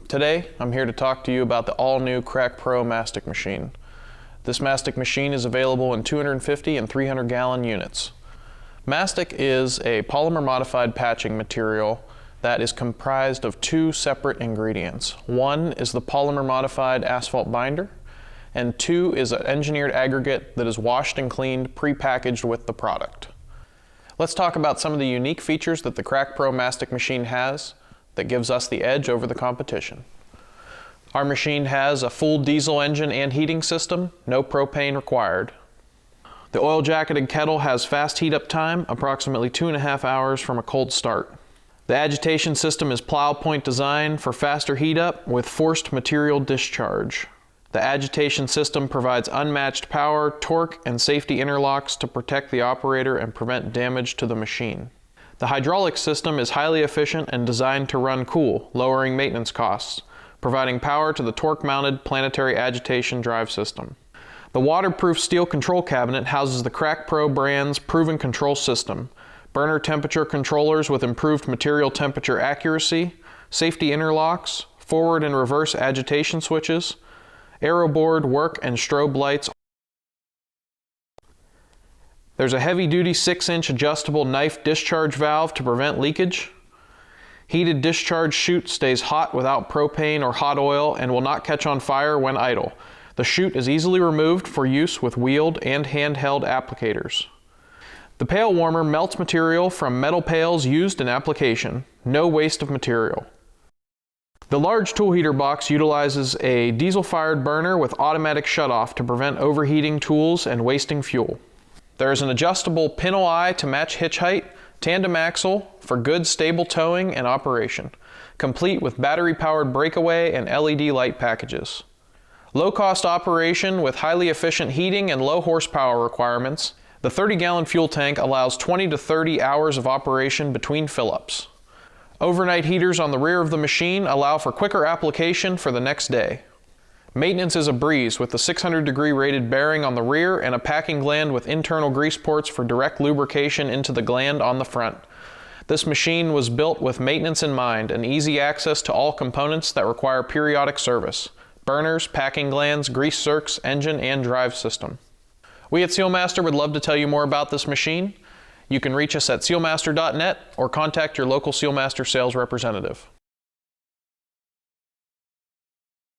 Today, I'm here to talk to you about the all-new Crack Pro Mastic machine. This mastic machine is available in 250 and 300 gallon units. Mastic is a polymer modified patching material that is comprised of two separate ingredients. One is the polymer modified asphalt binder, and two is an engineered aggregate that is washed and cleaned pre-packaged with the product. Let's talk about some of the unique features that the Crack Pro Mastic machine has that gives us the edge over the competition. Our machine has a full diesel engine and heating system, no propane required. The oil-jacketed kettle has fast heat up time, approximately 2.5 hours from a cold start. The agitation system is plow point design for faster heat up with forced material discharge. The agitation system provides unmatched power, torque, and safety interlocks to protect the operator and prevent damage to the machine. The hydraulic system is highly efficient and designed to run cool, lowering maintenance costs, providing power to the torque-mounted planetary agitation drive system. The waterproof steel control cabinet houses the Crack Pro brand's proven control system, burner temperature controllers with improved material temperature accuracy, safety interlocks, forward and reverse agitation switches, aeroboard work and strobe lights. There's a heavy-duty 6-inch adjustable knife discharge valve to prevent leakage. Heated discharge chute stays hot without propane or hot oil and will not catch on fire when idle. The chute is easily removed for use with wheeled and handheld applicators. The pail warmer melts material from metal pails used in application. No waste of material. The large tool heater box utilizes a diesel-fired burner with automatic shutoff to prevent overheating tools and wasting fuel. There is an adjustable pintle eye to match hitch height, tandem axle for good stable towing and operation, complete with battery-powered breakaway and LED light packages. Low-cost operation with highly efficient heating and low horsepower requirements. The 30-gallon fuel tank allows 20 to 30 hours of operation between fill-ups. Overnight heaters on the rear of the machine allow for quicker application for the next day. Maintenance is a breeze with the 600-degree rated bearing on the rear and a packing gland with internal grease ports for direct lubrication into the gland on the front. This machine was built with maintenance in mind and easy access to all components that require periodic service: burners, packing glands, grease zerks, engine, and drive system. We at SealMaster would love to tell you more about this machine. You can reach us at SealMaster.net or contact your local SealMaster sales representative.